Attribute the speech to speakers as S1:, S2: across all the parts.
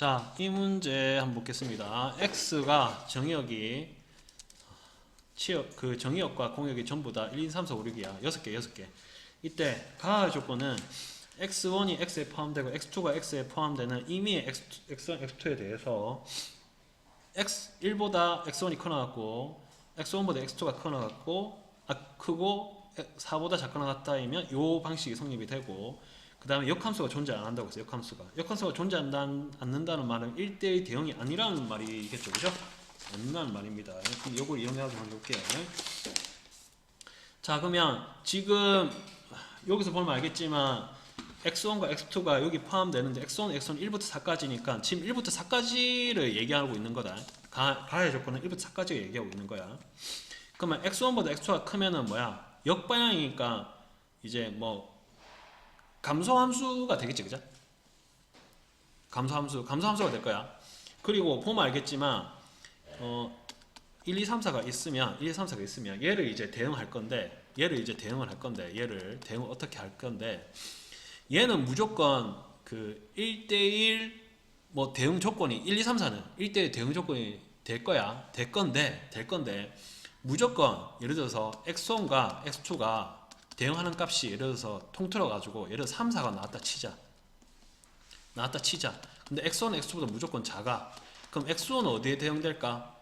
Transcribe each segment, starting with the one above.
S1: 자, 이 문제 한번 보겠습니다. x가 정의역이 그 정의역과 공역이 전부 다 1, 2, 3, 4, 5, 6이야. 6개. 이때 가하 조건은 x1이 x에 포함되고 x2가 x에 포함되는 임의의 x1, x2에 대해서 x1보다 x1이 커나갔고 x1보다 x2가 크고 4보다 작거나 같다이면 이 방식이 성립이 되고, 그 다음에 역함수가 존재 안 한다고 했어요. 역함수가 존재 안 한다는 말은 1대1 대응이 아니라는 말이겠죠. 그죠? 아니라는 말입니다. 그럼 이걸 이용해서 한번 볼게요. 자, 그러면 지금 여기서 보면 알겠지만 x1과 x2가 여기 포함되는데 x1, x1 1부터 4까지니까 지금 1부터 4까지를 얘기하고 있는 거다. 가해 조건은 1부터 4까지를 얘기하고 있는 거야. 그러면 x1보다 x2가 크면은 뭐야? 역방향이니까 이제 뭐 감소함수가 되겠지, 그죠? 감소함수가 될 거야. 그리고 보면 알겠지만 1, 2, 3, 4가 있으면 얘를 이제 대응할 건데 얘를 대응을 어떻게 할 건데, 얘는 무조건 그 1대1 뭐 대응 조건이 1, 2, 3, 4는 1대1 대응 조건이 될 건데 무조건 예를 들어서 x1과 x2가 대응하는 값이 예를 들어서 통틀어 가지고 예를 들어서 3, 4가 나왔다 치자. 근데 x1은 x2보다 무조건 작아. 그럼 x1은 어디에 대응될까?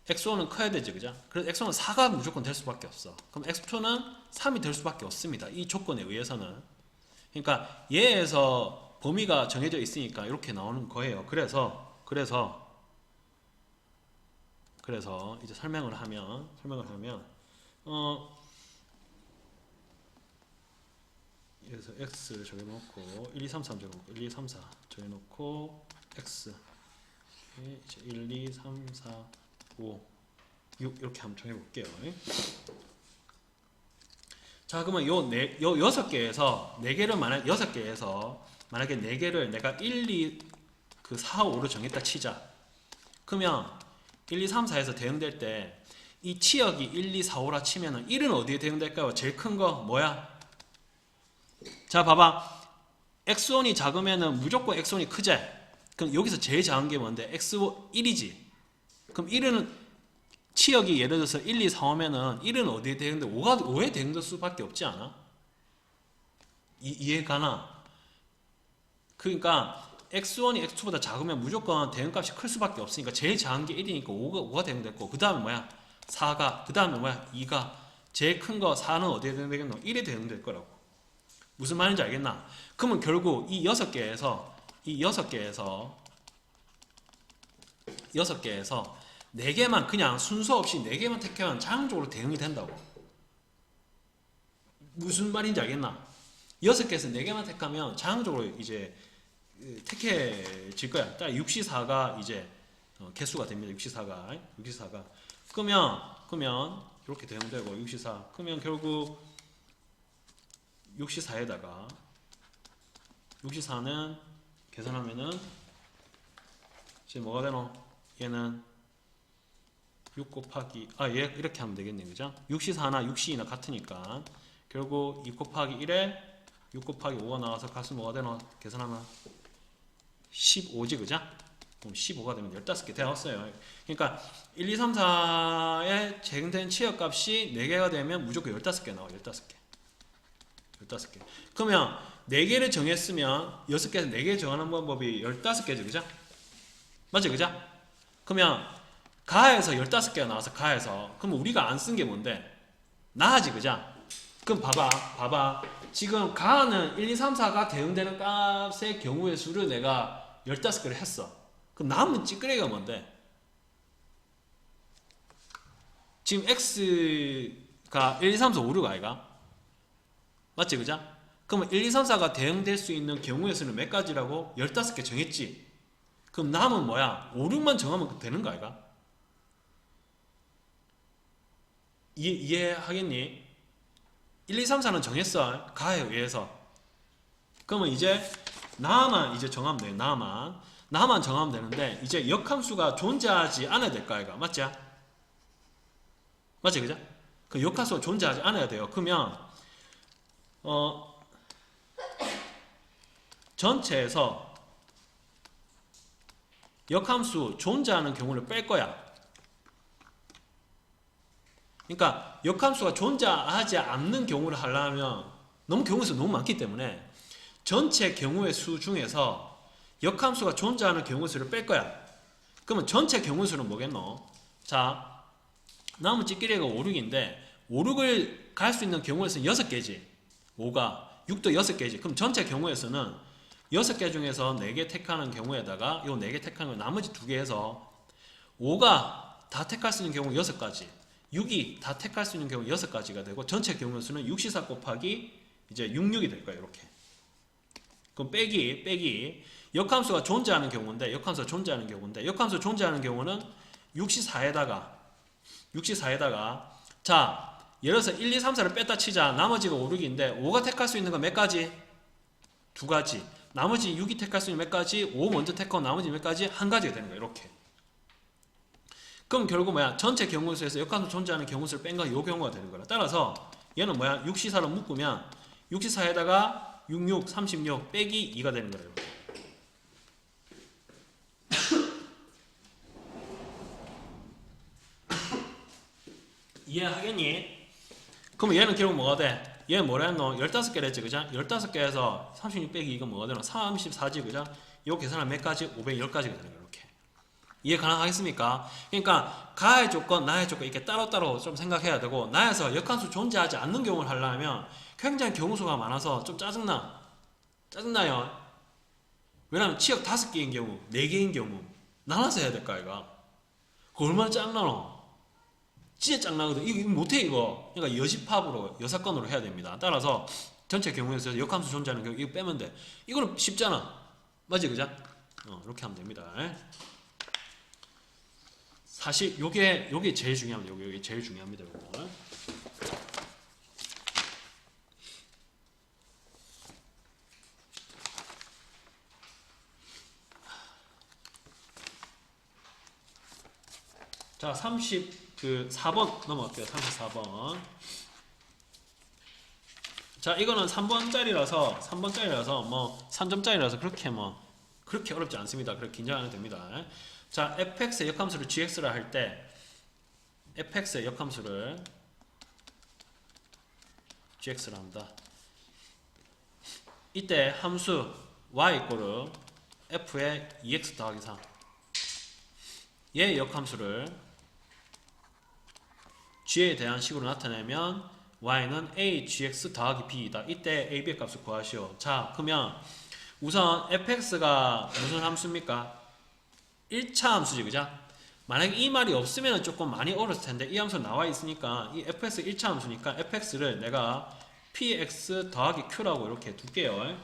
S1: x1은 커야 되지, 그죠? 그래서 x1은 4가 무조건 될 수밖에 없어. 그럼 x2는 3이 될 수밖에 없습니다. 이 조건에 의해서는. 그러니까 얘에서 범위가 정해져 있으니까 이렇게 나오는 거예요. 그래서 이제 설명을 하면 그래서 x 정해놓고 1, 2, 3, 4 정해놓고 1, 2, 3, 4 정해놓고 x 이제 1, 2, 3, 4, 5, 6 이렇게 한번 정해볼게요. 자, 그러면 요 6개에서 4개를 만약 6개에서 만약에 4개를 내가 1, 2, 그 4, 5로 정했다 치자. 그러면 1, 2, 3, 4에서 대응될 때 이 치역이 1, 2, 4, 5라 치면은 1은 어디에 대응될까요? 제일 큰 거 뭐야? 자, 봐봐. x1이 작으면은 무조건 x1이 크지? 그럼 여기서 제일 작은 게 뭔데? x1 1이지. 그럼 1은 치역이 예를 들어서 1, 2, 4, 5면은 1은 어디에 대응돼? 5에 대응될 수밖에 없지 않아? 이해가나? 그러니까 x1이 x2보다 작으면 무조건 대응값이 클 수밖에 없으니까 제일 작은 게 1이니까 5가 대응됐고, 그 다음에 뭐야? 4가, 그 다음에 뭐야? 2가. 제일 큰 거 4는 어디에 대응되겠노? 1에 대응될 거라고. 무슨 말인지 알겠나? 그러면 결국 이 6개에서 4개만 그냥 순서 없이 4개만 택하면 자동적으로 대응이 된다고. 무슨 말인지 알겠나? 6개에서 4개만 택하면 자동적으로 이제 택해질 거야. 딱 6시4가 이제 개수가 됩니다. 6시4가. 그러면 이렇게 대응되고 6시4. 그러면 결국 6시4에다가 6시4는 계산하면은 지금 뭐가 되노? 얘는 6 곱하기 얘 이렇게 하면 되겠네, 그죠? 6시4나 6시2나 같으니까 결국 2 곱하기 1에 6 곱하기 5가 나와서 값은 뭐가 되노? 계산하면 15지, 그죠? 그럼 15가 되면 15개 되었어요. 그러니까 1, 2, 3, 4에 재생된 치역값이 4개가 되면 무조건 15개 나와. 15개. 그러면 4개를 정했으면 6개에서 4개 정하는 방법이 15개죠, 그죠? 맞지, 그죠? 그러면 가에서 15개가 나와서 가에서, 그럼 우리가 안 쓴 게 뭔데? 나하지, 그죠? 그럼 봐봐. 지금 가는 1, 2, 3, 4가 대응되는 값의 경우의 수를 내가 15개를 했어. 그럼 남은 찌끄레기가 뭔데? 지금 x가 1, 2, 3, 4, 5, 6 아이가? 맞지, 그죠? 그러면 1, 2, 3, 4가 대응될 수 있는 경우의 수는 몇 가지라고? 15개 정했지? 그럼 남은 뭐야? 5, 6만 정하면 되는 거 아이가? 이해하겠니? 1, 2, 3, 4는 정했어. 가에 의해서. 그러면 이제 나만 이제 정하면 돼. 나만 정하면 되는데, 이제 역함수가 존재하지 않아야 될 거 아이가? 맞지, 그죠? 그 역함수가 존재하지 않아야 돼요. 그러면 전체에서 역함수 존재하는 경우를 뺄 거야. 그러니까 역함수가 존재하지 않는 경우를 하려면 너무 경우의 수 너무 많기 때문에 전체 경우의 수 중에서 역함수가 존재하는 경우의 수를 뺄 거야. 그러면 전체 경우의 수는 뭐겠노? 자, 나무 찌끼리가 5, 6인데 5, 6을 갈 수 있는 경우의 수는 6개지. 5가 6도 6개지. 그럼 전체 경우의 수는 6개 중에서 4개 택하는 경우에다가 요 4개 택하는 거 나머지 2개에서 5가 다 택할 수 있는 경우 6가지, 6이 다 택할 수 있는 경우 6가지가 되고 전체 경우의 수는 6시사 곱하기 이제 66이 될 거예요. 이렇게. 그럼 빼기 역함수가 존재하는 경우인데 역함수가 존재하는 경우는 6시4에다가 자, 예를 들어서 1, 2, 3, 4를 뺐다 치자. 나머지가 5, 6인데 5가 택할 수 있는 건 몇 가지? 2가지. 나머지 6이 택할 수 있는 몇 가지? 5 먼저 택하고 나머지 몇 가지? 한 가지가 되는 거야. 이렇게. 그럼 결국 뭐야? 전체 경우수에서 역함수 존재하는 경우수를 뺀 건 이 경우가 되는 거야. 따라서 얘는 뭐야? 6시사로 묶으면 6시사에다가 66, 36 빼기 2가 되는 거예요. 이렇게. 이해하겠니? 그럼 얘는 결국 뭐가 돼? 얘는 뭐라 했노? 15개를 했지, 그죠? 15개에서 36 빼기 2가 뭐가 되노? 34지, 그죠? 요 계산을 몇 가지? 510가지가 되는 거예요, 이렇게. 이해 가능하겠습니까? 그러니까 가의 조건, 나의 조건 이렇게 따로따로 좀 생각해야 되고, 나에서 역함수 존재하지 않는 경우를 하려면 굉장히 경우수가 많아서 좀 짜증나요. 왜냐면 치역 5개인 경우, 4개인 경우 나눠서 해야 될까, 이거? 그거 얼마나 짜증나노? 진짜 짱나거든. 이거 못해, 이거. 그러니까 여집합으로, 여사건으로 해야 됩니다. 따라서 전체 경우에서 역함수 존재하는 경우 이거 빼면 돼. 이거는 쉽잖아. 맞지, 그죠? 이렇게 하면 됩니다. 사실 요게 제일 중요합니다. 요게 제일 중요합니다. 요거. 자, 4번 넘어갈게요. 34번. 자, 이거는 3번짜리라서 뭐 3점짜리라서 그렇게 어렵지 않습니다. 그렇게 긴장 안 해도 됩니다. 자, fx의 역함수를 gx라 할 때 fx의 역함수를 gx라 합니다. 이때 함수 y 이꼬르 f의 2x 더하기 3 얘의 역함수를 g에 대한 식으로 나타내면 y는 a gx 더하기 b이다. 이때 a, b의 값을 구하시오. 자, 그러면 우선 fx가 무슨 함수입니까? 1차 함수지, 그죠? 만약에 이 말이 없으면 조금 많이 어려웠을 텐데 이 함수 나와 있으니까 이 fx 1차 함수니까 fx를 내가 px 더하기 q라고 이렇게 둘게요.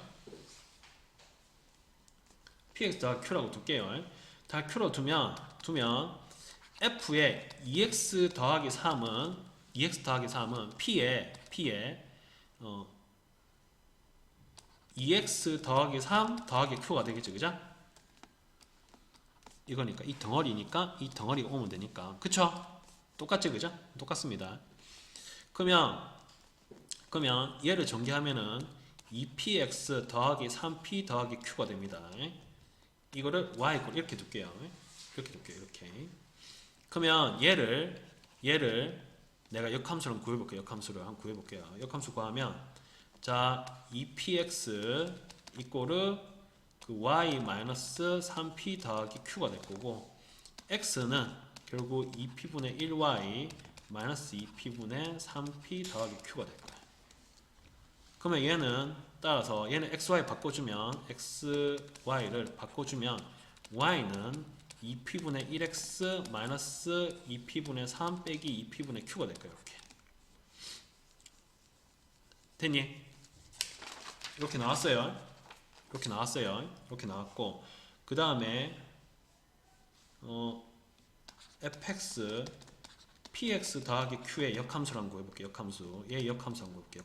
S1: px 더하기 q라고 둘게요. 다 q로 두면 f의 2x 더하기 3은 p에 2x 더하기 3 더하기 q가 되겠죠, 그죠? 이거니까 이 덩어리니까 이 덩어리가 오면 되니까, 그쵸? 똑같죠, 그죠? 똑같습니다. 그러면 얘를 전개하면은 2px 더하기 3p 더하기 q가 됩니다. 이거를 y 이렇게 둘게요. 이렇게. 그러면 얘를 내가 역함수를 구해볼게요. 역함수 구하면 자 2px 이꼬르 그 y-3p 더하기 q가 될 거고, x는 결국 2p분의 1y 마이너스 2p분의 3p 더하기 q가 될 거야. 그러면 얘는 따라서 얘는 xy 바꿔주면 xy를 바꿔주면 y는 2p분의 1x 마이너스 2p분의 3 빼기 2p분의 q가 될 거예요. 이렇게 됐니? 이렇게 나왔어요. 이렇게 나왔고, 그 다음에 fx px 더하기 q의 역함수를 한번 구해볼게요. 얘 역함수 한번 구해볼게요.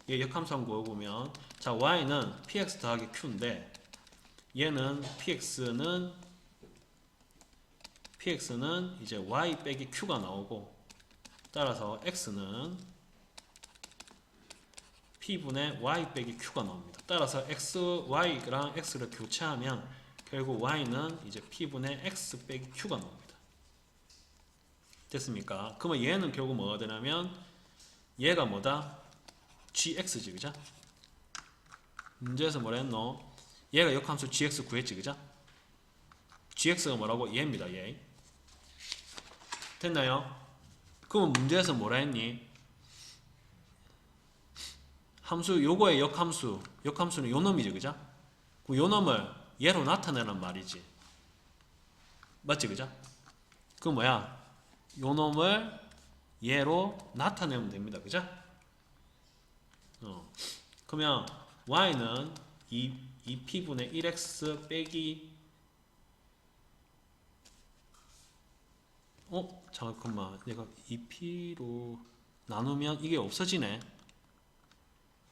S1: 얘 역함수 한번 구해보면 자 y는 px 더하기 q인데 얘는 px는 이제 y 빼기 q가 나오고, 따라서 x는 p분의 y 빼기 q가 나옵니다. 따라서 xy랑 x를 교체하면 결국 y는 이제 p분의 x 빼기 q가 나옵니다. 됐습니까? 그러면 얘는 결국 뭐가 되냐면 얘가 뭐다? gx지, 그죠? 문제에서 뭐라 했노? 얘가 역함수 gx 구했지, 그죠? gx가 뭐라고? 얘입니다, 얘. 됐나요? 그러면 문제에서 뭐라 했니? 함수 요거의 역함수는 요 놈이지, 그죠? 그 요 놈을 얘로 나타내란 말이지. 맞지, 그죠? 그 뭐야? 요 놈을 얘로 나타내면 됩니다, 그죠? 그러면 y는 2p분의 1x 빼기 잠깐만, 내가 2p로 나누면 이게 없어지네.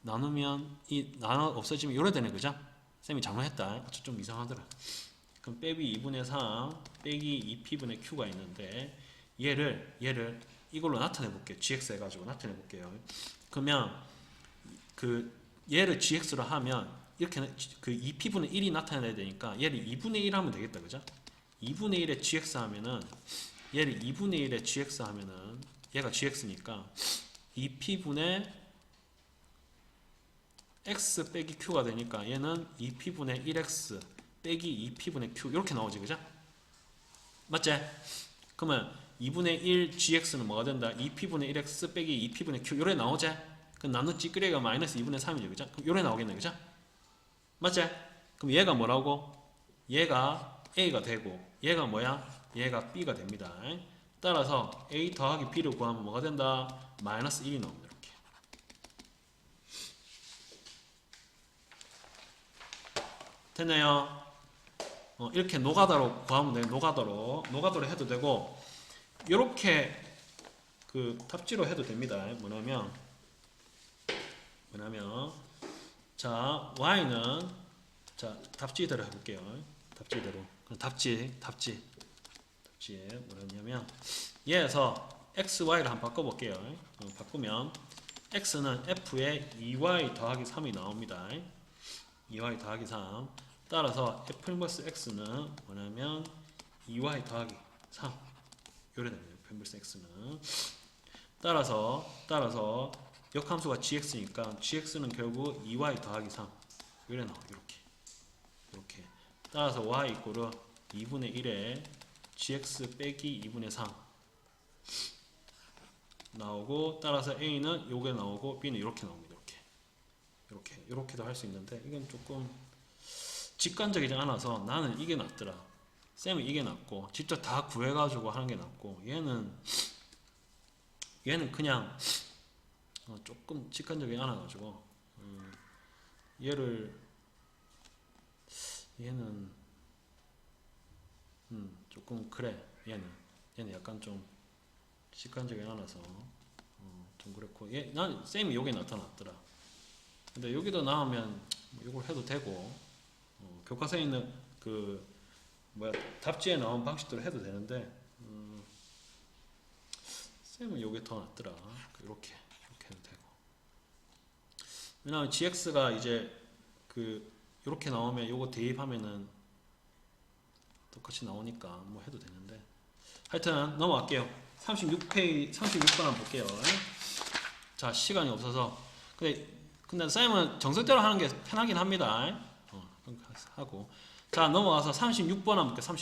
S1: 나누면 없어지면 요래 되네, 그죠? 쌤이 잘못했다. 좀 이상하더라. 그럼 빼기 2분의 3 빼기 2p분의 q가 있는데 얘를 이걸로 나타내 볼게요. gx 해가지고 나타내 볼게요. 그러면 그 얘를 gx로 하면 이렇게 그 2p분의 1이 나타내야 되니까 얘를 2분의 1 하면 되겠다, 그죠? 2분의 1에 gx 하면은 얘를 2분의 1에 gx 하면은 얘가 gx니까 2p분의 x 빼기 q가 되니까 얘는 2p분의 1x 빼기 2p분의 q 이렇게 나오지, 그죠? 맞지? 그러면 2분의 1 gx는 뭐가 된다? 2p분의 1x 빼기 2p분의 q 요래 나오지? 그럼 나누 찌끄레가 마이너스 2분의 3이죠, 그죠? 그럼 요래 나오겠네, 그죠? 맞지? 그럼 얘가 뭐라고? 얘가 a가 되고 얘가 뭐야? 얘가 b가 됩니다. 따라서 a 더하기 b를 구하면 뭐가 된다? 마이너스 1이 나옵니다. 이렇게. 됐나요? 이렇게 노가다로 구하면 돼요. 노가다로 해도 되고 이렇게 그 탑지로 해도 됩니다. 뭐냐면 자 y는 자 답지대로 해볼게요. 답지대로. 답지에 뭐냐면 얘에서 x, y를 한번 바꿔볼게요. 바꾸면 x는 f에 2y 더하기 3이 나옵니다. 2y 더하기 3. 따라서 f 인버스 x는 뭐냐면 2y 더하기 3 요래 됩니다. f 인버스 x는 따라서 역함수가 gx니까 gx는 결국 2y 더하기 3 요래 나와. 이렇게 따라서 y 이꼬르 2분의 1에 gx 빼기 2분의 3 나오고 따라서 a는 요게 나오고 b는 이렇게 나옵니다. 이렇게도 할 수 있는데 이건 조금 직관적이지 않아서 나는 이게 낫더라. 쌤은 이게 낫고 직접 다 구해가지고 하는 게 낫고 얘는 그냥 조금 직관적이지 않아가지고 얘는 조금 그래. 얘는 약간 좀 직관적이지 않아서 좀 그렇고 난 쌤이 요게 나타났더라. 근데 여기도 나오면 이걸 해도 되고 교과서에 있는 그 답지에 나온 방식대로 해도 되는데 쌤은 요게 더 낫더라. 이렇게 해도 되고. 왜냐면 gx가 이제 이렇게 나오면 요거 대입하면은 똑같이 나오니까 뭐 해도 되는데 하여튼 넘어갈게요. 36번 한번 볼게요. 자 시간이 없어서 근데 쌤은 정석대로 하는 게 편하긴 합니다. 하고 자 넘어가서 36번 한번 볼게요.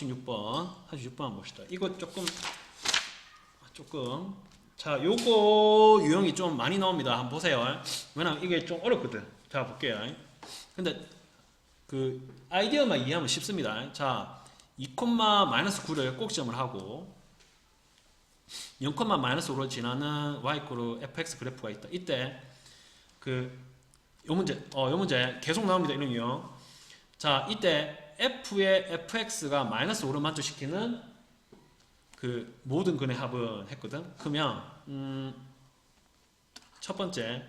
S1: 36번 한번 봅시다. 이거 조금 자 요거 유형이 좀 많이 나옵니다. 한번 보세요. 왜냐면 이게 좀 어렵거든. 자 볼게요. 근데 그 아이디어만 이해하면 쉽습니다. 자 2,-9를 꼭지점을 하고 0,-5로 지나는 y= fx 그래프가 있다. 이때 요 문제 계속 나옵니다. 이런 유형. 자 이때 f의 fx가 -5를 만족시키는 그 모든 근의 합은 했거든. 그러면 첫 번째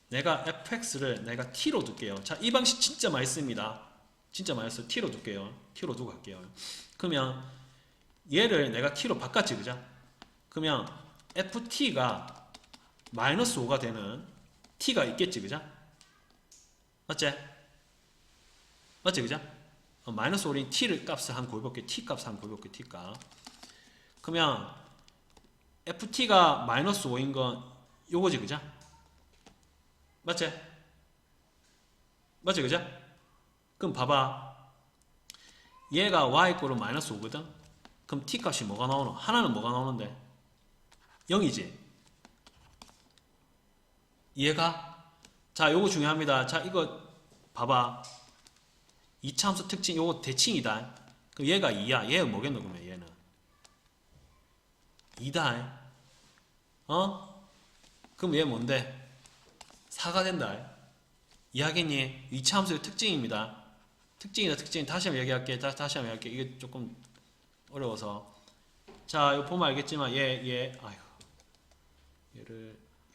S1: 내가 fx를 내가 t로 둘게요. 자 이 방식 진짜 많이 씁니다. 진짜 많이 써요. t로 둘게요. t로 두고 갈게요. 그러면 얘를 내가 t로 바꿨지, 그죠? 그러면 ft가 -5가 되는 t가 있겠지, 그죠? 맞지, 그죠? 마이너스 5인 t를 값을 한 구해볼게. t 값을 한 구해볼게. t 값. 그러면 ft가 마이너스 5인 건 요거지, 그죠? 맞지? 맞지, 그죠? 그럼 봐봐. 얘가 y=-5거든. 그럼 t 값이 뭐가 나오노? 하나는 뭐가 나오는데? 0이지? 이해가? 자, 요거 중요합니다. 자, 이거 봐봐. 이차함수 특징, 요거 대칭이다. 그럼 얘가 2야. 얘는 뭐겠노, 그러면 얘는? 2다. 그럼 얘 뭔데? 4가 된다. 이해하겠니? 이차함수의 특징입니다. 특징이다, 특징. 다시 한번 얘기할게. 다시 한번 얘기할게. 이게 조금 어려워서. 자, 이거 보면 알겠지만, 얘를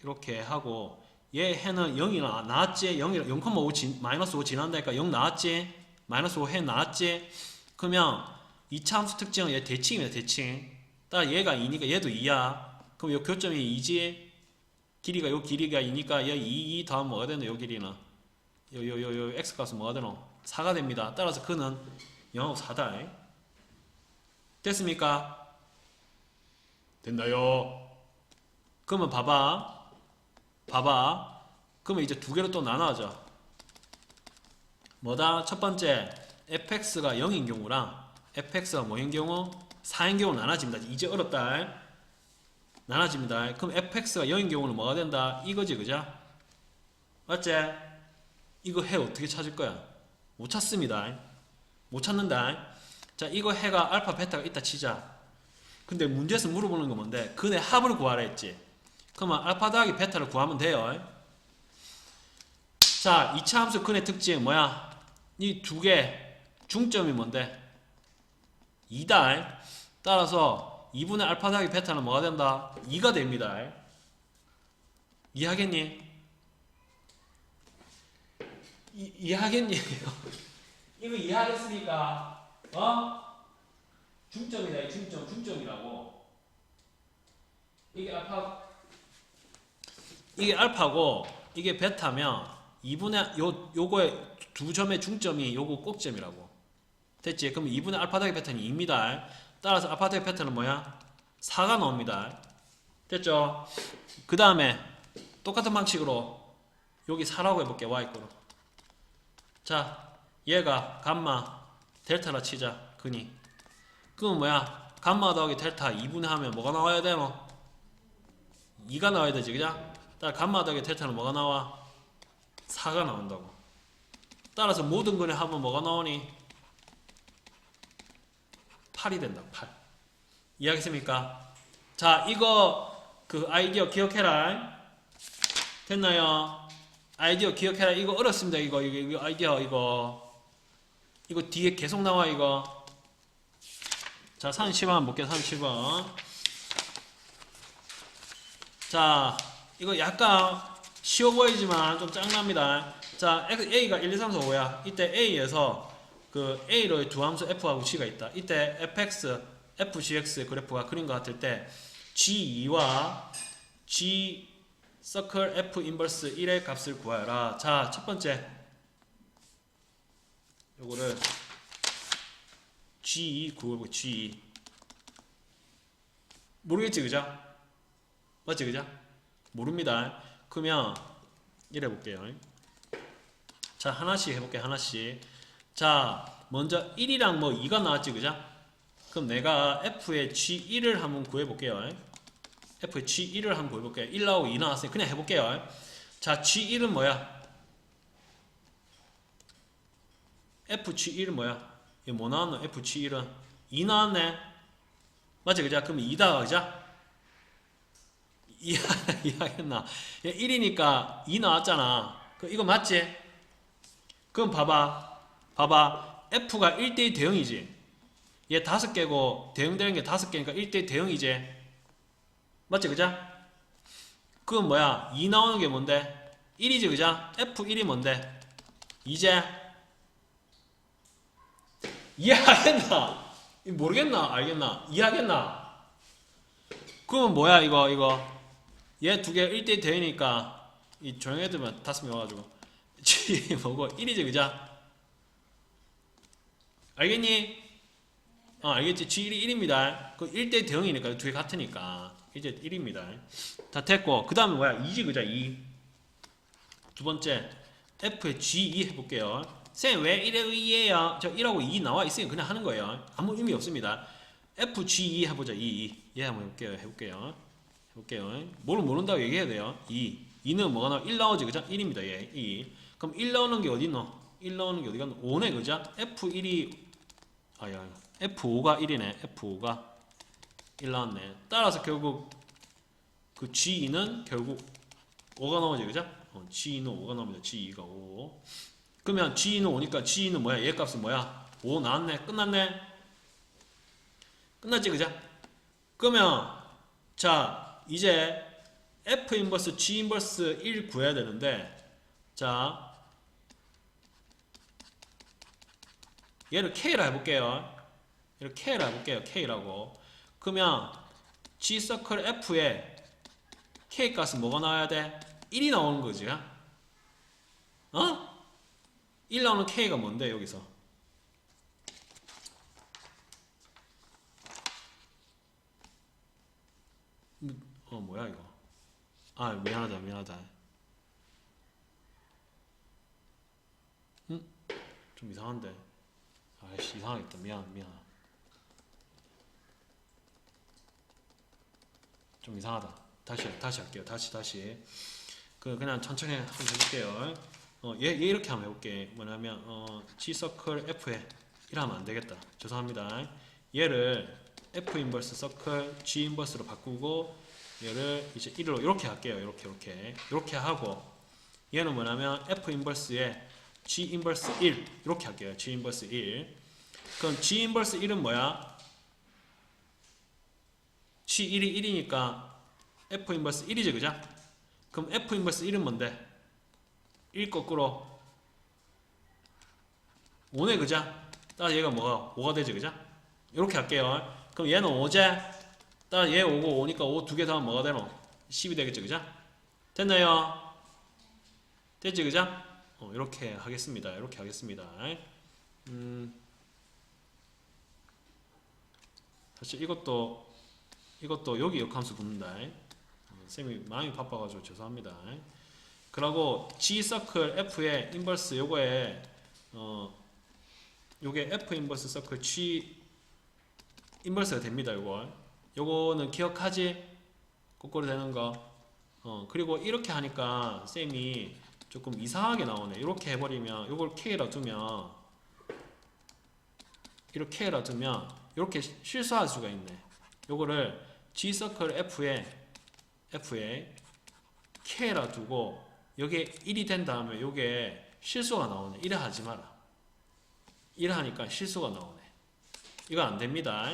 S1: 이렇게 하고, 얘 해는 0이 나왔지? 0,5 마이너스 5 지난다니까 0 나왔지? 마이너스 5 해 나왔지? 그러면 2차 함수 특징은 얘 대칭입니다. 대칭. 따라 얘가 2니까 얘도 2야. 그럼 요 교점이 2지? 길이가 요 길이가 2니까 얘 2 더하면 뭐가 되노? 요 길이는 요 x 값은 뭐가 되노? 4가 됩니다. 따라서 그는 0하고 4다. 됐습니까? 됐나요? 그러면 봐봐. 그러면 이제 두 개로 또 나눠져. 뭐다? 첫 번째 fx가 0인 경우랑 fx가 뭐인 경우? 4인 경우 나눠집니다. 이제 어렵다. 나눠집니다. 그럼 fx가 0인 경우는 뭐가 된다? 이거지, 그죠? 맞지? 이거 해 어떻게 찾을 거야? 못 찾습니다. 못 찾는다. 자, 이거 해가 알파 베타가 있다 치자. 근데 문제에서 물어보는 건 뭔데? 근의 합을 구하라 했지. 그러면 알파 더하기 베타를 구하면 돼요. 자, 2차 함수 근의 특징 뭐야? 이 두 개 중점이 뭔데? 2다. 따라서 2분의 알파 더하기 베타는 뭐가 된다? 2가 됩니다. 이해하겠니? 이해하겠니? 이거 이해하겠습니까? 중점이다. 중점이라고. 이게 알파고 이게 베타면 2분의 요거의 두 점의 중점이 요거 꼭점이라고. 됐지? 그럼 2분의 알파 더하기 베타는 2입니다. 따라서 알파 더하기 베타는 뭐야? 4가 나옵니다. 됐죠? 그 다음에 똑같은 방식으로 여기 4라고 해볼게. y꼴로. 자, 얘가 감마 델타라 치자. 근이. 그럼 뭐야? 감마 더하기 델타 2분의 하면 뭐가 나와야 되노? 2가 나와야 되지, 그죠? 따라 감마 더하기 델타는 뭐가 나와? 4가 나온다고. 따라서 모든 근의 합은 뭐가 나오니? 8이 된다. 8. 이해하겠습니까? 자, 이거 그 아이디어 기억해라. 됐나요? 아이디어 기억해라. 이거 어렵습니다. 이거 아이디어 이거 뒤에 계속 나와 이거. 자, 30번 볼게요. 30번. 자, 이거 약간 쉬워 보이지만 좀 짱납니다. 자, A가 1, 2, 3, 4, 5야. 이때 A에서 그 A로의 두 함수 F하고 G가 있다. 이때 fx, fgx 그래프가 그린 것 같을 때 G2와 G 서클 F 인버스 1의 값을 구하여라. 자, 첫 번째 요거를 G2 구하고 G2 모르겠지, 그죠? 맞지, 그죠? 모릅니다. 그러면 이래 볼게요. 자, 하나씩 해볼게. 하나씩. 자, 먼저 1이랑 뭐 2가 나왔지, 그죠? 그럼 내가 F의 G1을 한번 구해볼게요. F의 G1을 한번 구해볼게요. 1 나오고 2 나왔으니 그냥 해볼게요. 자, G1은 뭐야? F G1은 뭐야? 이거 뭐 나왔노? F G1은 2 나왔네. 맞지, 그죠? 그럼 2다, 그죠? 이해하겠나? 1이니까 2 나왔잖아. 이거 맞지? 그럼 봐봐. F가 1대1 대응이지. 얘 5개고 대응되는 게 5개니까 1대1 대응이지. 맞지, 그죠? 그건 뭐야? 2 나오는 게 뭔데? 1이지, 그죠? F1이 뭔데? 이제 이해하겠나? 모르겠나? 알겠나? 이해하겠나? 그러면 뭐야, 이거? 얘 두 개 1대1 대응이니까 이 조용히 해두면 5명 와가지고 G 뭐고 1이지, 그죠? 알겠니? 알겠지? G1이 1입니다. 그 1대 대응이니까 두 개 같으니까 이제 1입니다. 다 됐고 그 다음에 뭐야? 2지 그자 2. 두 번째 F의 G2 해볼게요. 쌤 왜 1에 의해요? 저 1하고 2 나와 있으면 그냥 하는 거예요. 아무 의미 없습니다. FG2 해보자. 2. 얘 한번 해볼게요. 뭐를 모른다고 얘기해야 돼요. 2. 2는 뭐가 나와? 1 나오지 그죠? 1입니다. 얘 2. 그럼 1 나오는 게 어디 있노? 1 나오는 게 어디 갔노? 5네 그죠? F1이 F5가 1이네. F5가 1 나왔네. 따라서 결국 그 G2는 결국 5가 나오지 그죠? G2는 5가 나옵니다. G2가 5. 그러면 G2는 5니까 G2는 뭐야? 얘 값은 뭐야? 5 나왔네. 끝났네. 끝났지 그죠? 그러면 자 이제 F 인버스 G 인버스 1 구해야 되는데 자 얘를 K라 해볼게요. 얘를 K라 해볼게요. K라고. 그러면 G 서클 F에 K 값은 뭐가 나와야 돼? 1이 나오는 거지. 1 나오는 K가 뭔데 여기서? 뭐야 이거? 미안하다. 좀 이상한데. 아이씨 이상하겠다. 미안. 좀 이상하다. 다시 할게요. 다시. 그냥 천천히 한번 해볼게요. 얘 이렇게 한번 해볼게. 뭐냐면 G 서클 F에 이러면 안 되겠다. 죄송합니다. 얘를 F 인버스 서클 G 인버스로 바꾸고 얘를 이제 1로 이렇게 할게요. 이렇게 하고 얘는 뭐냐면 F 인버스에 G 인버스 1 이렇게 할게요. G 인버스 1. 그럼 G 인버스 1은 뭐야? G1이 1이니까 F 인버스 1이지 그죠? 그럼 F 인버스 1은 뭔데? 1 거꾸로 5네 그죠? 따라서 얘가 뭐가 5가 되지 그죠? 이렇게 할게요. 그럼 얘는 5제 따라 얘 5고 5니까 5 두 개 더하면 뭐가 되노? 10이 되겠죠 그죠? 됐나요? 됐지 그죠? 이렇게 하겠습니다. 사실 이것도 여기 역함수 붙는다. 쌤이 마음이 바빠가지고 죄송합니다. 그리고 G 서클 F의 인버스 요거에 요게 F 인버스 서클 G 인버스가 됩니다. 요거는 기억하지? 거꾸로 되는 거. 그리고 이렇게 하니까 쌤이 조금 이상하게 나오네. 이렇게 해버리면 요걸 K라 두면 이렇게 실수할 수가 있네. 요거를 G 서클 F에 K라 두고 여기에 1이 된 다음에 요게 실수가 나오네. 이래 하지 마라. 이래 하니까 실수가 나오네. 이거 안 됩니다.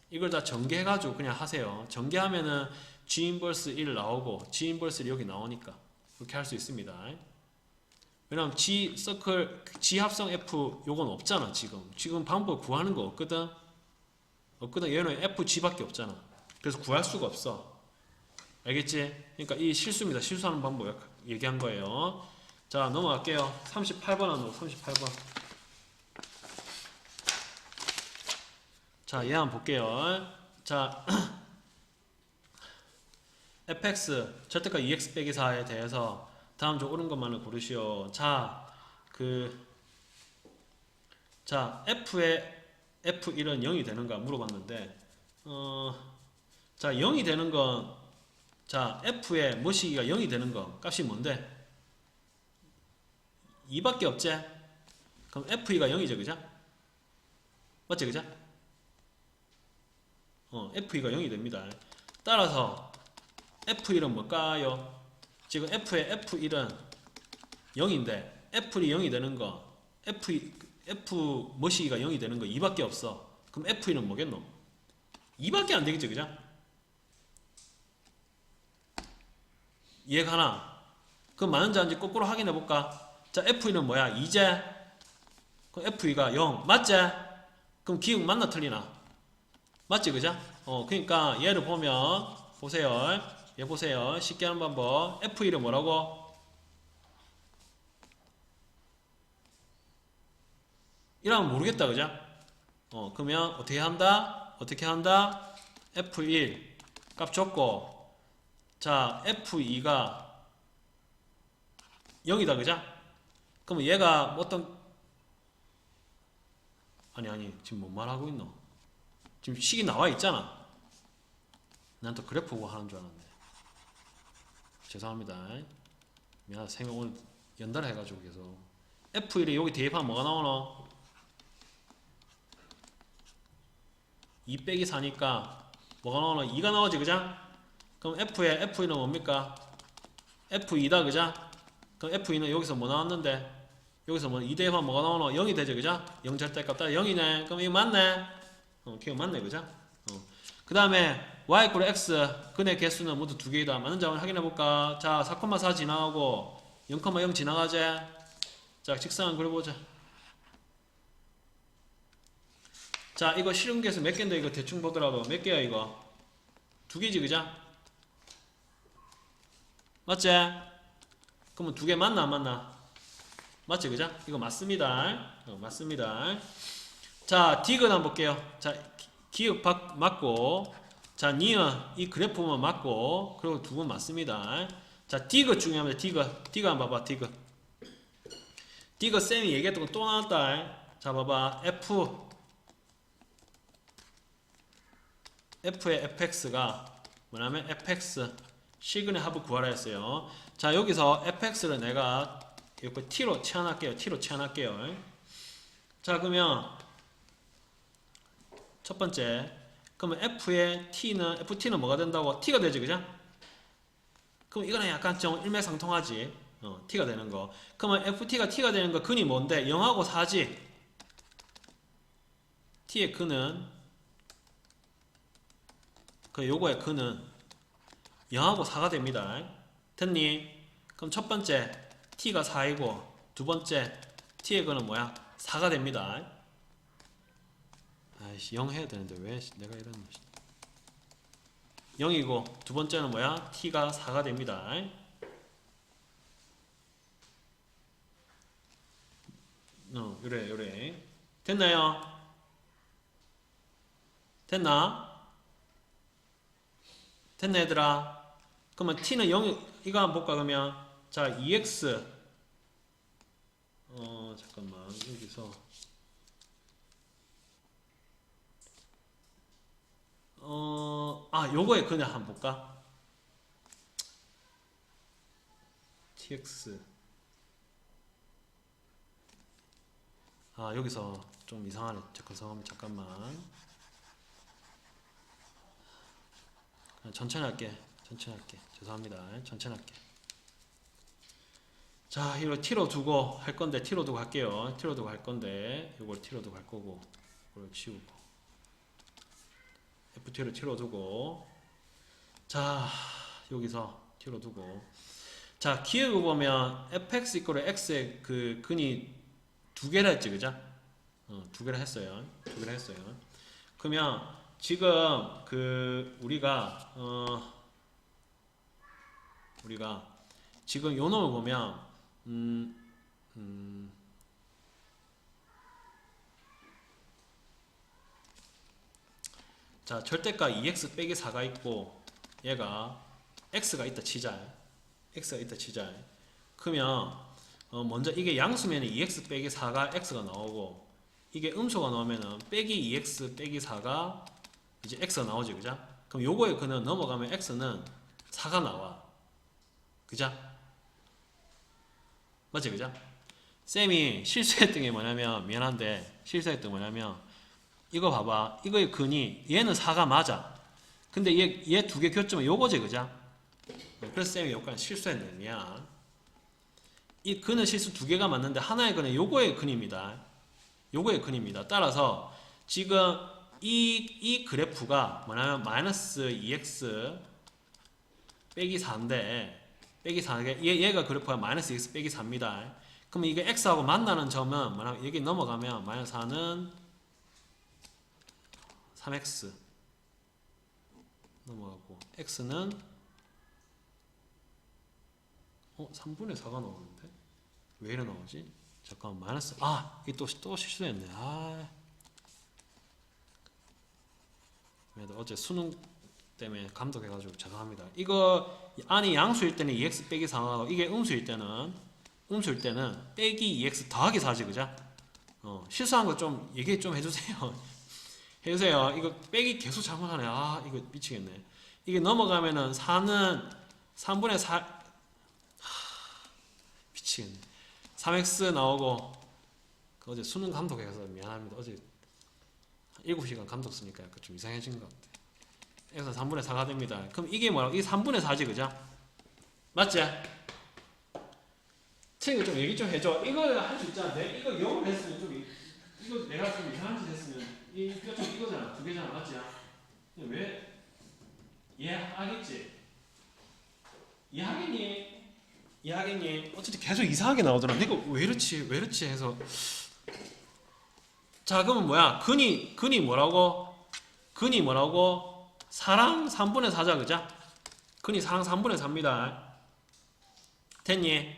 S1: 이걸 다 전개해가지고 그냥 하세요. 전개하면은 G 인버스 1 나오고 G 인버스 1 여기 나오니까 그렇게 할 수 있습니다. 왜냐면 G 서클 G 합성 F 요건 없잖아. 지금 방법 구하는 거 없거든. 얘는 FG밖에 없잖아. 그래서 구할 수가 없어. 알겠지? 그러니까 이 실수입니다. 실수하는 방법 얘기한 거예요. 자 넘어갈게요. 38번 하는 거 38번. 자, 얘 한번 볼게요. 자, fx 절대값 2x 빼기 4에 대해서 다음 중 옳은 것만을 고르시오. 자, f1은 0이 되는가 물어봤는데, 자, 0이 되는 건, 자, f의 뭐시기가 0이 되는 거 값이 뭔데? 2밖에 없지? 그럼 f2가 0이죠, 그죠? 맞지, 그죠? f2가 0이 됩니다. 따라서 f1은 뭘까요? 지금 f의 f1은 0인데 f1이 0이 되는 거 f 뭐시기가 0이 되는 거 2밖에 없어. 그럼 f1은 뭐겠노? 2밖에 안 되겠죠, 그죠? 이해가나? 그럼 맞는지 아닌지 거꾸로 확인해 볼까? 자, f1은 뭐야? 2제? 그럼 f2가 0 맞지? 그럼 기억 맞나 틀리나? 맞지, 그죠? 그러니까 얘를 보면 보세요. 얘 보세요. 쉽게 하는 방법. F1은 뭐라고? 이러면 모르겠다, 그죠? 그러면 어떻게 한다? 어떻게 한다? F1 값 줬고, 자, F2가 0이다, 그자? 그러면 얘가 뭐 어떤, 아니, 지금 뭔 말하고 있노? 지금 식이 나와 있잖아. 난 또 그래프 보고 하는 줄 알았네. 죄송합니다. 미안, 생각 오늘 연달아 해가지고 계속. F1에 여기 대입하면 뭐가 나오노? 2 빼기 4니까 뭐가 나오노? 2가 나오지, 그자? 그럼 F2는 뭡니까? F2다, 그자? 그럼 F2는 여기서 뭐 나왔는데? 여기서 뭐 2 대입하면 뭐가 나오노? 0이 되죠, 그자? 0 절대값 따라 0이네. 그럼 이거 맞네? 기억 맞네, 그자? 그 다음에 y 이퀄 x 근의 개수는 모두 두 개이다. 맞는지 한번 확인해 볼까? 자, 4,4 지나가고 0,0 지나가지? 자, 직선을 그려보자. 자, 이거 실용 개수 몇 개인데 이거 대충 보더라도 몇 개야 이거? 두 개지, 그자? 맞지? 그러면 두 개 맞나 안 맞나? 맞지, 그자? 이거 맞습니다. 맞습니다. 자, 디귿 한번 볼게요. 자, 기억 맞고, 자, 니은 이 그래프만 맞고, 그리고 두 번 맞습니다. 자, 디귿 중요합니다. 디귿 한번 봐봐. 디귿 쌤이 얘기했던 거 또 나왔다. 자, 봐봐. F의 fx가 뭐냐면 fx 시그널 합을 구하라 했어요. 자, 여기서 fx를 내가 이렇게 t로 치환할게요. 자, 그러면 첫 번째, 그러면 ft는 뭐가 된다고? t가 되지, 그죠? 그럼 이거는 약간 좀 일맥상통하지. t가 되는 거. 그러면 ft가 t가 되는 거 근이 뭔데? 0하고 4지. t의 근은 요거의 근은 0하고 4가 됩니다. 됐니? 그럼 첫 번째 t가 4이고 두 번째 t의 근은 뭐야? 4가 됩니다. 아이씨, 0 해야 되는데 왜 내가 이런 0이고 두 번째는 뭐야? t가 4가 됩니다. 요래 됐나요? 됐나 얘들아? 그러면 t는 0, 이거 한번 볼까 그러면? 자, 2x 잠깐만, 여기서 요거에 그냥 한번 볼까? tx 여기서 좀 이상하네. 잠깐만. 천천히 할게. 죄송합니다. 천천히 할게. 자, 이거 t로 두고 할 건데, t로 두고 할게요. t로 두고 할 건데, 이걸 t로 두고 할 거고, 이걸 지우고. ft를 t로 두고. 자, 여기서 t로 두고. 자, 기억을 보면, fx 이퀄 x의 그 근이 두 개라 했지, 그죠? 두 개라 했어요. 그러면, 지금 우리가 지금 요 놈을 보면 자, 절대가 2x 빼기 4가 있고 얘가 x가 있다 치자. 그러면 먼저 이게 양수면 2x 빼기 4가 x가 나오고 이게 음수가 나오면은 빼기 2x 빼기 4가 이제 x가 나오지, 그죠? 그럼 요거에 그는 넘어가면 x는 4가 나와. 그죠? 맞지, 그죠? 쌤이 실수했던 게 뭐냐면, 미안한데, 이거 봐봐. 이거의 근이, 얘는 4가 맞아. 근데 얘 두 개 교점은 요거지, 그죠? 그래서 쌤이 여기까지 실수했네, 미안. 이 근은 실수 두 개가 맞는데, 하나의 근은 요거의 근입니다. 따라서, 지금 이 그래프가 뭐냐면, 마이너스 2x 빼기 4인데, 얘가 그래프가 마이너스 x 빼기 4입니다. 그러면 이게 x하고 만나는 점은 뭐냐면 여기 넘어가면 마이너스 4는 3x 넘어가고 x는 3분의 4가 나오는데 왜 이래 나오지? 잠깐만, 마이너스 이게 또 실수했네. 어제 수능 때문에 감독해가지고 죄송합니다. 이거 안이 양수일 때는 2x 빼기 4하고 이게 음수일 때는 빼기 2x 더하기 4지 그죠? 실수한 거 좀 얘기 좀 해주세요. 해주세요. 이거 빼기 계속 잘못하네. 아 이거 미치겠네. 이게 넘어가면은 4는 3분의 4 미치겠네. 3x 나오고 어제 수능 감독해서 미안합니다. 어제 7시간 감독 쓰니까 약간 좀 이상해진 것 같아. 그래서 3분의 4가 됩니다. 그럼 이게 뭐라고? 이게 3분의 4지 그죠? 맞지? 친구 좀 얘기 좀 해줘. 이거 할 수 있잖아. 이거 0을 했으면 좀 이거 내가 좀 이상한 짓 했으면 이거 좀 이거잖아. 두 개잖아. 맞지? 왜? 이해하겠지? 이해하겠니? 어쨌든 계속 이상하게 나오더라. 이거 왜 이렇지 해서 자 그러면 뭐야? 근이 뭐라고? 근이 뭐라고? 4랑 3분의 4자 그죠? 근이 4랑 3분의 4입니다. 됐니?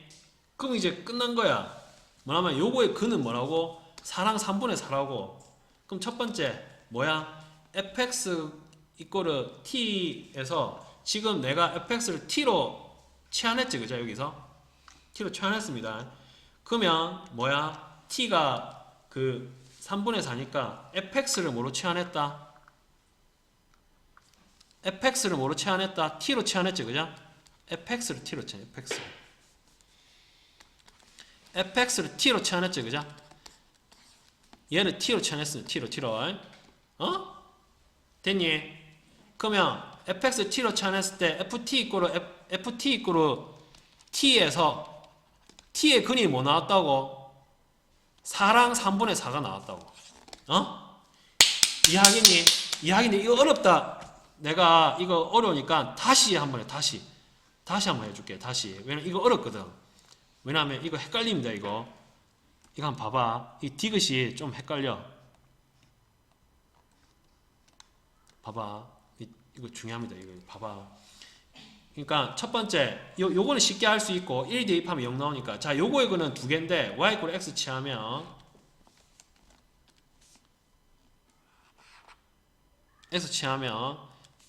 S1: 그럼 이제 끝난 거야. 뭐냐면 요거의 근은 뭐라고? 4랑 3분의 4라고. 그럼 첫 번째 뭐야? fx 이꼬르 t에서 지금 내가 fx를 t로 치환했지 그죠? 여기서 t로 치환했습니다. 그러면 뭐야? t가 그 3분의 4니까 fx를 뭐로 치환했다? fx를 뭐로 치환했다? t로 치환했지 그죠? fx를 t로 치환 fx를 t로 치환했지 그죠? 얘는 t로 치환했으면 t로 됐니? 그러면 fx t로 치환했을 때 ft 이꼬르 t에서 t의 근이 뭐 나왔다고? 4랑 3분의 4가 나왔다고. 이해하겠니? 이거 어렵다. 내가 이거 어려우니까 다시 한번 해. 다시 한번 해줄게. 왜냐면 이거 어렵거든. 왜냐면 이거 헷갈립니다. 이거 한번 봐봐. 이 디귿이 좀 헷갈려. 봐봐. 이거 중요합니다. 이거 봐봐. 그러니까 첫 번째 요거는 쉽게 할 수 있고 1 대입하면 0 나오니까 자 요거의 근은 두 개인데 y = x 취하면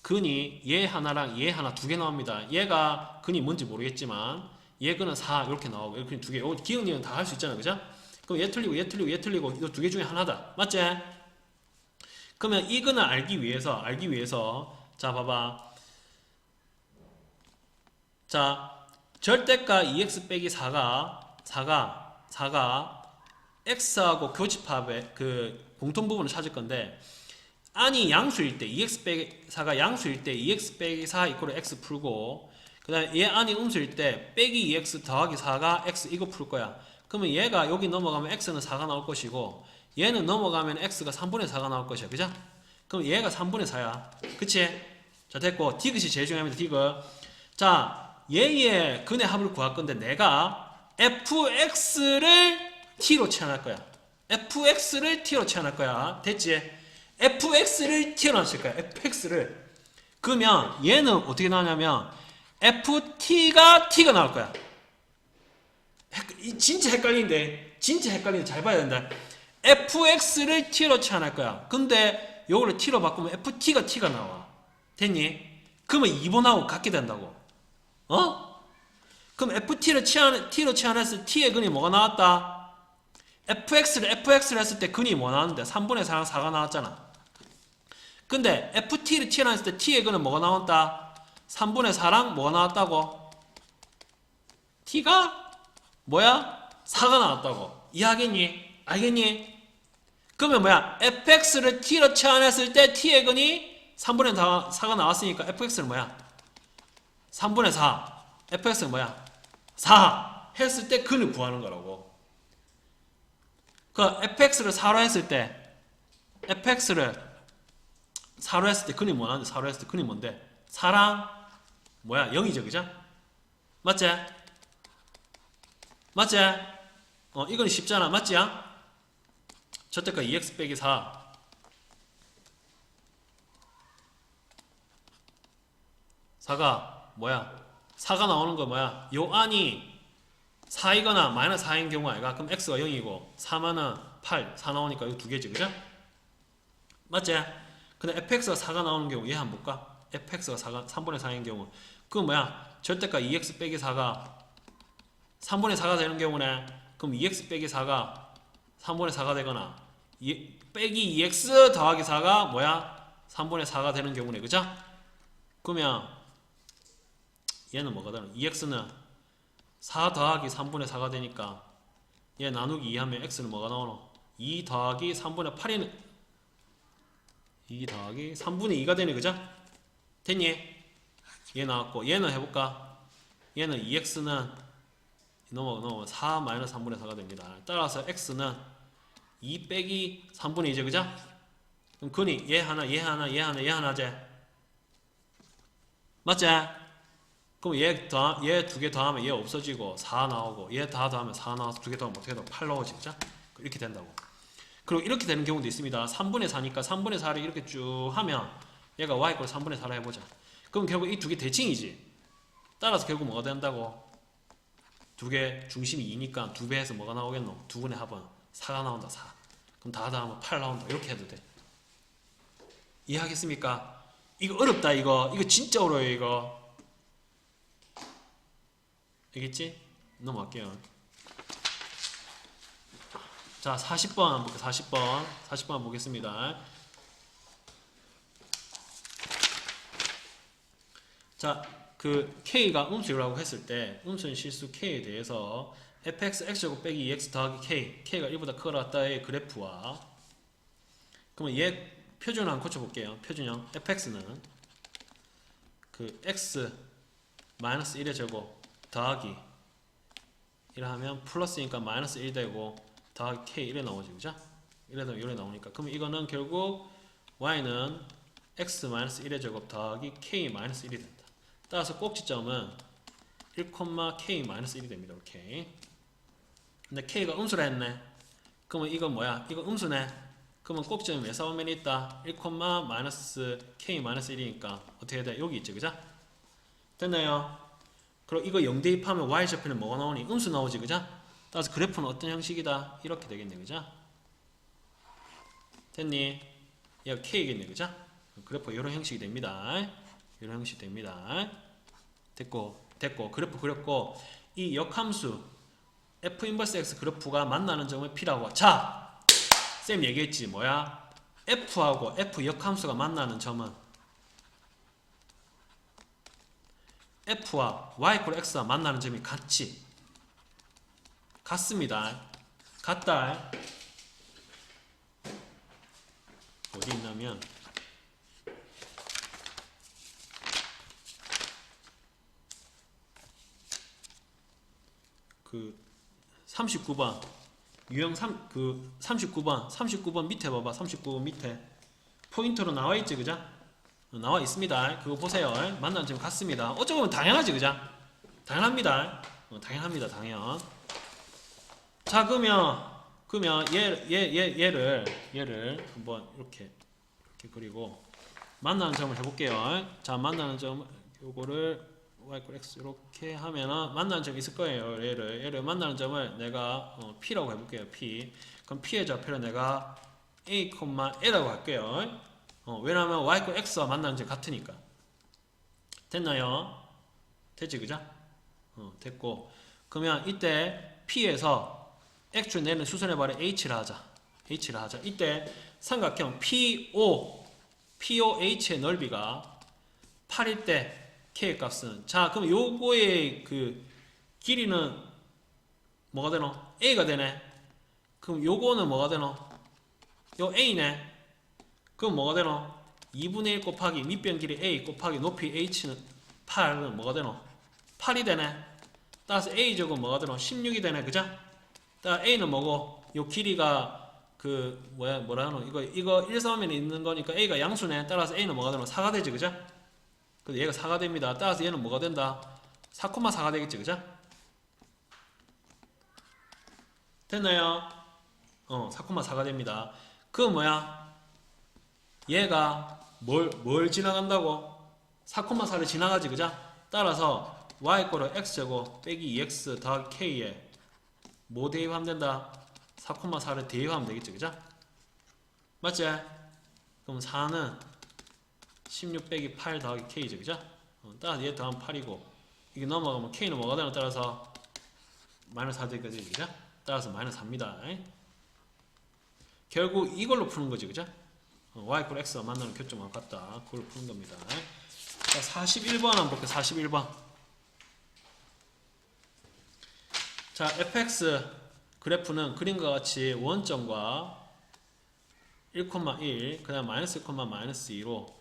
S1: 근이 얘 하나랑 얘 하나 두 개 나옵니다. 얘가 근이 뭔지 모르겠지만 얘 근은 4 이렇게 나오고 이렇게 두 개. 요 기억력은 다 할 수 있잖아. 그죠? 그럼 얘 틀리고 얘 틀리고 이 두 개 중에 하나다. 맞지? 그러면 이 근을 알기 위해서 자 봐봐. 자, 절대가 2x 빼기 4가 x하고 교집합의 그 공통부분을 찾을 건데 안이 양수일 때 2x 빼기 4가 양수일 때 2x 빼기 4 이퀄 x 풀고 그 다음에 얘 안이 음수일 때 빼기 2x 더하기 4가 x 이거 풀 거야. 그러면 얘가 여기 넘어가면 x는 4가 나올 것이고 얘는 넘어가면 x가 3분의 4가 나올 것이야. 그죠? 그럼 얘가 3분의 4야. 그치? 자 됐고 디귿이 제일 중요합니다. 디귿. 자 얘의 근의 합을 구할 건데 내가 fx를 t로 치환할 거야. fx를 t로 치환할 거야. 됐지? fx를 t로 칠 거야. fx를. 그러면 얘는 어떻게 나오냐면 ft가 t가 나올 거야. 진짜 헷갈리는데 잘 봐야 된다. fx를 t로 치환할 거야. 근데 요거를 t로 바꾸면 ft가 t가 나와. 됐니? 그러면 2번하고 같게 된다고. 그럼 t로 치환했을 때 t의 근이 뭐가 나왔다? fx를 했을 때 근이 뭐 나왔는데 3분의 4랑 4가 나왔잖아. 근데 ft를 치환했을 때 t의 근은 뭐가 나왔다? 3분의 4랑 뭐가 나왔다고? t가 뭐야? 4가 나왔다고. 이해하겠니? 알겠니? 그러면 뭐야? fx를 t로 치환했을 때 t의 근이 3분의 4가 나왔으니까 fx는 뭐야? 3분의 4. fx는 뭐야? 4 했을 때 근을 구하는 거라고. 그 fx를 4로 했을 때 근이 뭐나는데 4로 했을 때 근이 뭔데? 4랑 뭐야? 0이죠. 그죠? 맞지? 이건 쉽잖아. 맞지? 저때가 2x 빼기 4 4가 뭐야? 4가 나오는 거 뭐야? 요 안이 4이거나 마이너스 4인 경우 아이가? 그럼 x가 0이고 4만은 8, 4 나오니까 이거 두 개지. 그죠? 맞지? 근데 fx가 4가 나오는 경우 얘 한번 볼까? fx가 4가 3분의 4인 경우 그건 뭐야? 절대값 2x 빼기 4가 3분의 4가 되는 경우네. 그럼 2x 빼기 4가 3분의 4가 되거나 빼기 2x 더하기 4가 뭐야? 3분의 4가 되는 경우네. 그죠? 그러면 얘는 뭐가 되나? 2x는 4 더하기 3분의 4가 되니까 얘 나누기 2 하면 x는 뭐가 나오노? 2 더하기 3분의 8이는 2 더하기 3분의 2가 되네. 그죠? 됐니? 얘 나왔고 얘는 해볼까? 얘는 2x는 넘어 4 마이너스 3분의 4가 됩니다. 따라서 x는 2 빼기 3분의 2죠. 그죠? 그럼 근이 얘 하나지? 맞지? 그럼 얘 두 개 더하면 얘 없어지고 4 나오고 얘 다 더하면 4 나와서 두 개 더하면 어떻게 돼? 8 나오지. 그죠? 이렇게 된다고. 그리고 이렇게 되는 경우도 있습니다. 3분의 4니까 3분의 4를 이렇게 쭉 하면 얘가 y = 3분의 4라 해보자. 그럼 결국 이 두 개 대칭이지. 따라서 결국 뭐가 된다고? 두 개 중심이 2니까 두 배해서 뭐가 나오겠노? 두 분의 합은 4가 나온다. 4. 그럼 다 더하면 8 나온다. 이렇게 해도 돼. 이해하겠습니까? 이거 어렵다. 이거 진짜 어려워요. 이거 알겠지? 넘어갈게요. 자, 40번 볼게요. 40번 보겠습니다. 자, 그 K가 음수라고 했을 때 음수인 실수 K에 대해서 fx x제곱 빼기 2x 더하기 K가 1보다 크다의 그래프와 그러면 얘 표준을 한번 고쳐볼게요. 표준형 fx는 그 x 마이너스 1의 제곱 더하기 이러하면 플러스니까 마이너스 1 되고 더하기 K 1에 나오지. 그죠? 1에 되면 1에 나오니까 그러면 이거는 결국 y는 x 마이너스 1의 제곱 더하기 K 마이너스 1이 된다. 따라서 꼭지점은 1, K 마이너스 1이 됩니다. 이렇게. 근데 K가 음수라 했네. 그러면 이건 뭐야? 이거 음수네. 그러면 꼭지점이 몇 사분면이 있다? 1, 마이너스 K 마이너스 1이니까 어떻게 돼? 여기 있지. 그죠? 됐나요? 그리고 이거 0 대입하면 y좌표는 뭐가 나오니? 음수 나오지. 그죠? 따라서 그래프는 어떤 형식이다? 이렇게 되겠네. 그죠? 됐니? 얘가 K겠네. 그죠? 그래프 이런 형식이 됩니다. 이런 형식이 됩니다. 됐고 그래프 그렸고 이 역함수 f 인버스 x 그래프가 만나는 점을 P라고. 자, 쌤 얘기했지. 뭐야? f하고 f 역함수가 만나는 점은 f와 y = x가 만나는 점이 같습니다. 같다. 어디 있냐면 그 39번 유형 39번 밑에 봐봐. 39번 밑에 포인터로 나와 있지. 그죠? 나와 있습니다. 그거 보세요. 만나는 점 같습니다. 어쩌고 보면 당연하지. 그죠? 당연합니다. 당연합니다. 당연. 자, 그러면 얘를 한번 이렇게 그리고 만나는 점을 해볼게요. 자, 만나는 점 요거를 y = x 이렇게 하면은 만나는 점이 있을 거예요. 얘를 만나는 점을 내가 P라고 해볼게요. P. 그럼 P의 좌표를 내가 A, A라고 할게요. 왜냐하면 y = x와 만나는 점이 같으니까. 됐나요? 됐지. 그죠? 됐고. 그러면 이때 P에서 x를 내는 수선해봐라. H를 하자. 이때 삼각형 POH의 넓이가 8일 때 K의 값은 자, 그럼 요거의 그 길이는 뭐가 되노? A가 되네. 그럼 요거는 뭐가 되노? 요 A네. 그럼 뭐가 되노? 2분의 1 곱하기 밑변 길이 A 곱하기 높이 H는 8은 뭐가 되노? 8이 되네. 따라서 A제곱은 뭐가 되노? 16이 되네. 그죠? 따라 A는 뭐고? 요 길이가 그 뭐라 하노? 이거 1사면에 있는 거니까 A가 양수네. 따라서 A는 뭐가 되노? 4가 되지. 그죠? 그래서 얘가 4가 됩니다. 따라서 얘는 뭐가 된다? 4,4가 되겠지. 그죠? 됐나요? 4,4가 됩니다. 그 뭐야? 얘가 뭘 지나간다고? 4,4를 지나가지. 그죠? 따라서 y = x제곱 빼기 2x 더하기 k에 뭐 대입하면 된다? 4,4를 대입하면 되겠지. 그죠? 맞지? 그럼 4는 16 빼기 8 더하기 k죠, 그죠? 따라서 얘 더하면 8이고 이게 넘어가면 k는 뭐가 되나 따라서 마이너스 4 되거든요, 그죠? 따라서 마이너스 4입니다. 결국 이걸로 푸는 거지, 그죠? y = x와 만나는 교점과 같다. 그걸 푸는 겁니다. 자, 41번 한번 볼게요. 41번. 자, fx 그래프는 그림과 같이 원점과 1,1, 그 다음 마이너스 1, 마이너스 2로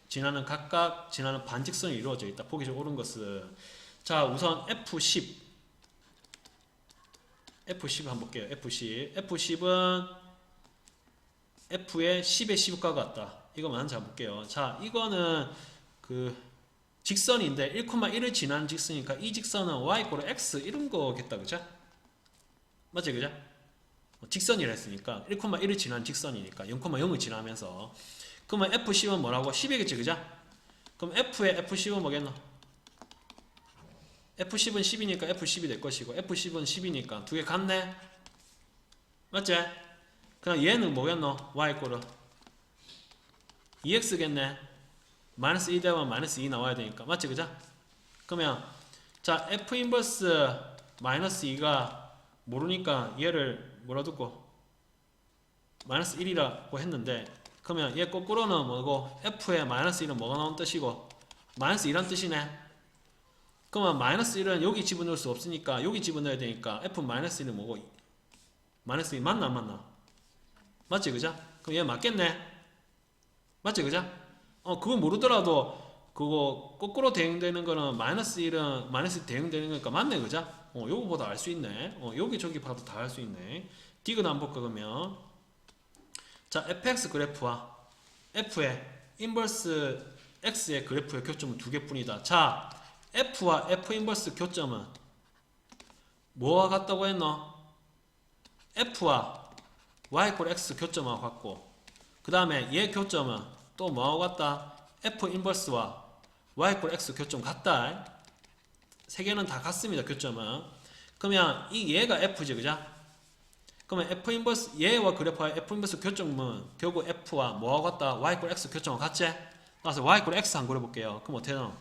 S1: 지나는 반직선이 이루어져 있다. 보기 좀 옳은 것은 자, 우선 F10 한번 볼게요. F10은 F의 10의 10과 같다. 이거만 한번 잡을게요. 자, 이거는 그 직선인데 1,1을 지나는 직선이니까 이 직선은 y = x 이런 거겠다, 그죠? 맞지, 그죠? 직선이라 했으니까 1,1을 지나는 직선이니까 0,0을 지나면서 그러면 F10은 뭐라고? 10이겠지, 그죠? 그럼 F의 F10은 뭐겠노? F10은 10이니까 F10이 될 것이고 F10은 10이니까 두 개 같네? 맞지? 그럼 얘는 뭐겠노? y = 2x겠네? 마이너스 2 되면 마이너스 2 나와야 되니까 맞지, 그죠? 그러면 자, F 인버스 마이너스 2가 모르니까 얘를 뭐라 두고 마이너스 1이라고 했는데 그러면 얘 거꾸로는 뭐고 F의 마이너스 1은 뭐가 나온 뜻이고 마이너스 2란 뜻이네. 그러면 마이너스 1은 여기 집어넣을 수 없으니까 여기 집어넣어야 되니까 F 마이너스 1은 뭐고 마이너스 2 맞나 안 맞나? 맞지, 그죠? 그럼 얘 맞겠네? 맞지, 그죠? 그거 모르더라도 그거 거꾸로 대응되는 거는 마이너스 1은 마이너스 대응되는 거니까 맞네, 그죠? 요거보다 알 수 있네. 여기 저기 봐도 다 알 수 있네. 디귿 안 볼까 그러면 자, fx 그래프와 f의 인버스 x의 그래프의 교점은 두 개뿐이다. 자, f와 f 인버스 교점은 뭐와 같다고 했노? f와 y = x 교점하고 같고 그 다음에 얘 교점은 또 뭐하고 같다? f 인버스와 y = x 교점 같다. 세 개는 다 같습니다, 교점은. 그러면 이 얘가 f지, 그죠? 그러면 f 인버스 얘와 그래프와 f 인버스 교점은 결국 f와 뭐하고 같다? y = x 교점하고 같지? 따라서 y = x 한번 그려볼게요. 그럼 어떻게 되노?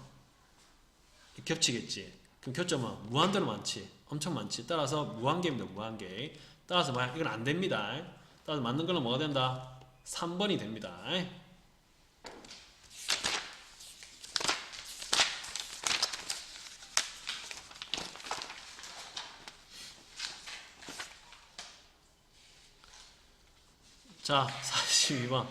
S1: 겹치겠지. 그럼 교점은 무한대로 많지. 엄청 많지. 따라서 무한계입니다, 무한계. 따라서 뭐야? 이건 안 됩니다. 따라서 맞는 거는 뭐가 된다? 3번이 됩니다. 자, 42번.